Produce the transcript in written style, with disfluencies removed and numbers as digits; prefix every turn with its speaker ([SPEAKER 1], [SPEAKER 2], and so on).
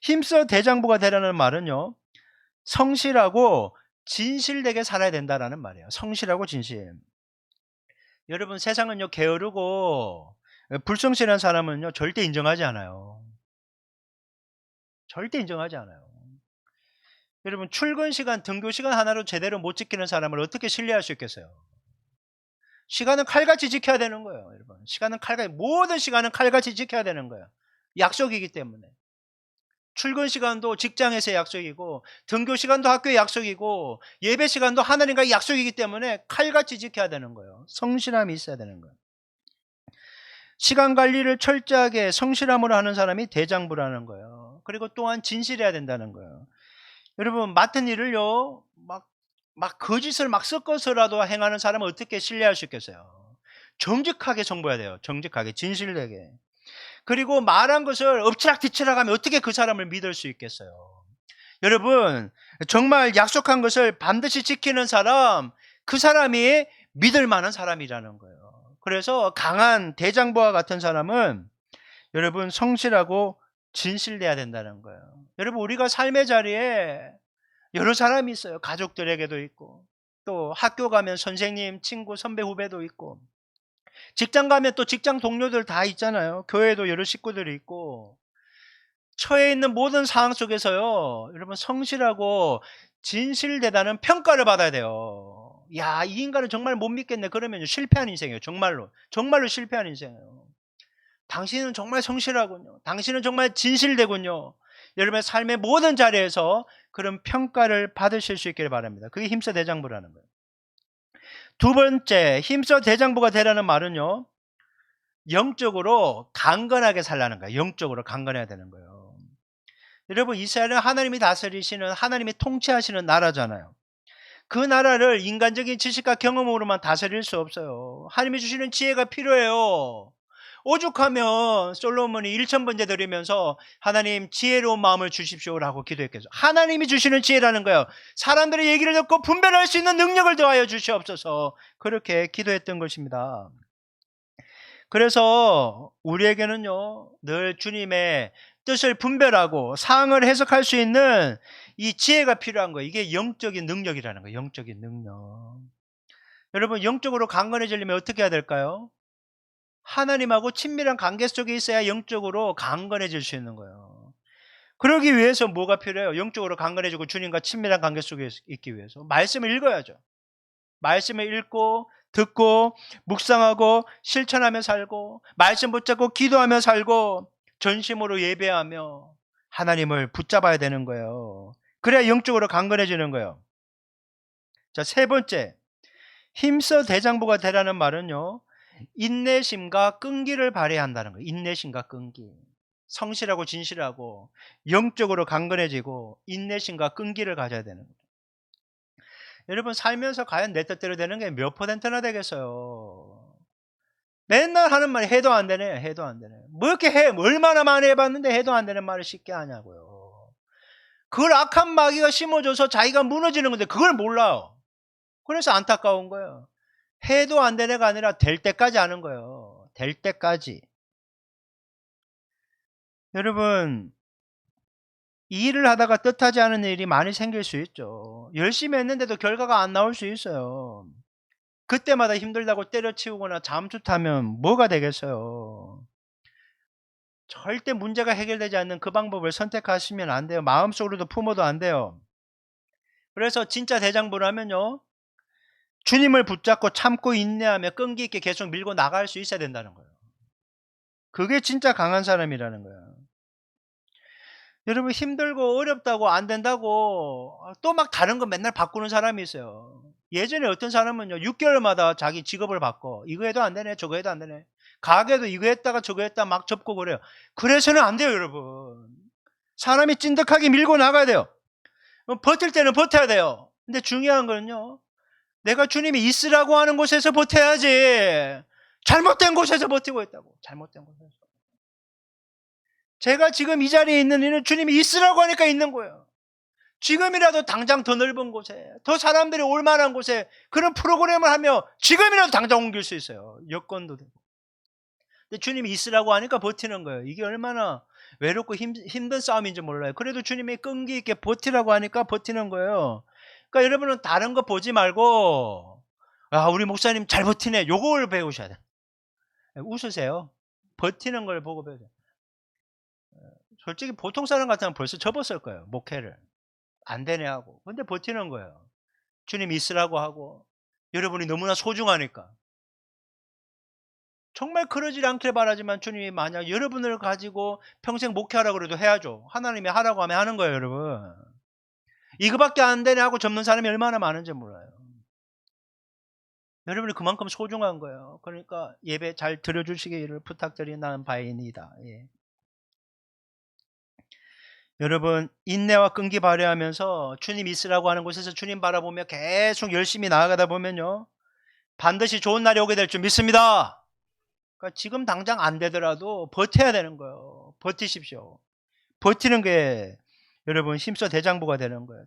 [SPEAKER 1] 힘써 대장부가 되라는 말은요, 성실하고 진실되게 살아야 된다라는 말이에요. 성실하고 진실. 여러분, 세상은요 게으르고 불성실한 사람은요 절대 인정하지 않아요. 절대 인정하지 않아요. 여러분, 출근 시간, 등교 시간 하나로 제대로 못 지키는 사람을 어떻게 신뢰할 수 있겠어요? 시간은 칼같이 지켜야 되는 거예요, 여러분. 시간은 칼같이, 모든 시간은 칼같이 지켜야 되는 거예요. 약속이기 때문에. 출근 시간도 직장에서의 약속이고, 등교 시간도 학교의 약속이고, 예배 시간도 하나님과의 약속이기 때문에 칼같이 지켜야 되는 거예요. 성실함이 있어야 되는 거예요. 시간 관리를 철저하게 성실함으로 하는 사람이 대장부라는 거예요. 그리고 또한 진실해야 된다는 거예요. 여러분, 맡은 일을요, 막 거짓을 막 섞어서라도 행하는 사람은 어떻게 신뢰할 수 있겠어요? 정직하게 정보해야 돼요. 정직하게, 진실되게. 그리고 말한 것을 엎치락뒤치락 하면 어떻게 그 사람을 믿을 수 있겠어요? 여러분, 정말 약속한 것을 반드시 지키는 사람, 그 사람이 믿을 만한 사람이라는 거예요. 그래서 강한 대장부와 같은 사람은 여러분 성실하고 진실돼야 된다는 거예요. 여러분, 우리가 삶의 자리에 여러 사람이 있어요. 가족들에게도 있고, 또 학교 가면 선생님, 친구, 선배, 후배도 있고, 직장 가면 또 직장 동료들 다 있잖아요. 교회에도 여러 식구들이 있고, 처해 있는 모든 상황 속에서요, 여러분 성실하고 진실되다는 평가를 받아야 돼요. 야, 이 인간은 정말 못 믿겠네. 그러면 실패한 인생이에요. 정말로. 정말로 실패한 인생이에요. 당신은 정말 성실하군요. 당신은 정말 진실되군요. 여러분의 삶의 모든 자리에서 그런 평가를 받으실 수 있기를 바랍니다. 그게 힘써 대장부라는 거예요. 두 번째, 힘써 대장부가 되라는 말은요, 영적으로 강건하게 살라는 거예요. 영적으로 강건해야 되는 거예요. 여러분, 이스라엘은 하나님이 다스리시는, 하나님이 통치하시는 나라잖아요. 그 나라를 인간적인 지식과 경험으로만 다스릴 수 없어요. 하나님이 주시는 지혜가 필요해요. 오죽하면 솔로몬이 1000번째 드리면서 하나님 지혜로운 마음을 주십시오라고 기도했겠죠. 하나님이 주시는 지혜라는 거예요. 사람들의 얘기를 듣고 분별할 수 있는 능력을 더하여 주시옵소서, 그렇게 기도했던 것입니다. 그래서 우리에게는요, 늘 주님의 뜻을 분별하고 상황을 해석할 수 있는 이 지혜가 필요한 거예요. 이게 영적인 능력이라는 거예요. 영적인 능력. 여러분, 영적으로 강건해지려면 어떻게 해야 될까요? 하나님하고 친밀한 관계 속에 있어야 영적으로 강건해질 수 있는 거예요. 그러기 위해서 뭐가 필요해요? 영적으로 강건해지고 주님과 친밀한 관계 속에 있기 위해서 말씀을 읽어야죠. 말씀을 읽고 듣고 묵상하고 실천하며 살고, 말씀 붙잡고 기도하며 살고, 전심으로 예배하며 하나님을 붙잡아야 되는 거예요. 그래야 영적으로 강건해지는 거예요. 자, 세 번째, 힘써 대장부가 되라는 말은요, 인내심과 끈기를 발휘해야 한다는 거예요. 인내심과 끈기. 성실하고 진실하고 영적으로 강건해지고 인내심과 끈기를 가져야 되는 거예요. 여러분, 살면서 과연 내 뜻대로 되는 게 몇 퍼센트나 되겠어요? 맨날 하는 말이 해도 안 되네, 해도 안 되네. 뭐 이렇게 해, 얼마나 많이 해봤는데 해도 안 되는 말을 쉽게 하냐고요. 그걸 악한 마귀가 심어줘서 자기가 무너지는 건데 그걸 몰라요. 그래서 안타까운 거예요. 해도 안 되네가 아니라 될 때까지 하는 거예요. 될 때까지. 여러분, 이 일을 하다가 뜻하지 않은 일이 많이 생길 수 있죠. 열심히 했는데도 결과가 안 나올 수 있어요. 그때마다 힘들다고 때려치우거나 잠수 타면 뭐가 되겠어요. 절대 문제가 해결되지 않는 그 방법을 선택하시면 안 돼요. 마음속으로도 품어도 안 돼요. 그래서 진짜 대장부라면요, 주님을 붙잡고 참고 인내하며 끈기 있게 계속 밀고 나갈 수 있어야 된다는 거예요. 그게 진짜 강한 사람이라는 거예요. 여러분, 힘들고 어렵다고 안 된다고 또 막 다른 거 맨날 바꾸는 사람이 있어요. 예전에 어떤 사람은요, 6개월마다 자기 직업을 바꿔. 이거 해도 안 되네, 저거 해도 안 되네. 가게도 이거 했다가 저거 했다 막 접고 그래요. 그래서는 안 돼요, 여러분. 사람이 찐득하게 밀고 나가야 돼요. 버틸 때는 버텨야 돼요. 근데 중요한 거는요, 내가 주님이 있으라고 하는 곳에서 버텨야지. 잘못된 곳에서 버티고 있다고. 잘못된 곳에서. 제가 지금 이 자리에 있는 이는 주님이 있으라고 하니까 있는 거예요. 지금이라도 당장 더 넓은 곳에, 더 사람들이 올 만한 곳에 그런 프로그램을 하며 지금이라도 당장 옮길 수 있어요. 여건도 되고. 근데 주님이 있으라고 하니까 버티는 거예요. 이게 얼마나 외롭고 힘든 싸움인지 몰라요. 그래도 주님이 끈기 있게 버티라고 하니까 버티는 거예요. 그러니까 여러분은 다른 거 보지 말고 아 우리 목사님 잘 버티네 요걸 배우셔야 돼. 웃으세요. 버티는 걸 보고 배우세요. 솔직히 보통 사람 같으면 벌써 접었을 거예요. 목회를. 안 되네 하고. 근데 버티는 거예요. 주님 있으라고 하고 여러분이 너무나 소중하니까. 정말 그러지 않길 바라지만 주님이 만약 여러분을 가지고 평생 목회하라고 그래도 해야죠. 하나님이 하라고 하면 하는 거예요, 여러분. 이거밖에 안 되네 하고 접는 사람이 얼마나 많은지 몰라요. 여러분이 그만큼 소중한 거예요. 그러니까 예배 잘 들어주시기를 부탁드리는 바입니다. 예. 여러분 인내와 끈기 발휘하면서 주님 있으라고 하는 곳에서 주님 바라보며 계속 열심히 나아가다 보면요. 반드시 좋은 날이 오게 될 줄 믿습니다. 그러니까 지금 당장 안 되더라도 버텨야 되는 거예요. 버티십시오. 버티는 게 여러분 힘써 대장부가 되는 거예요.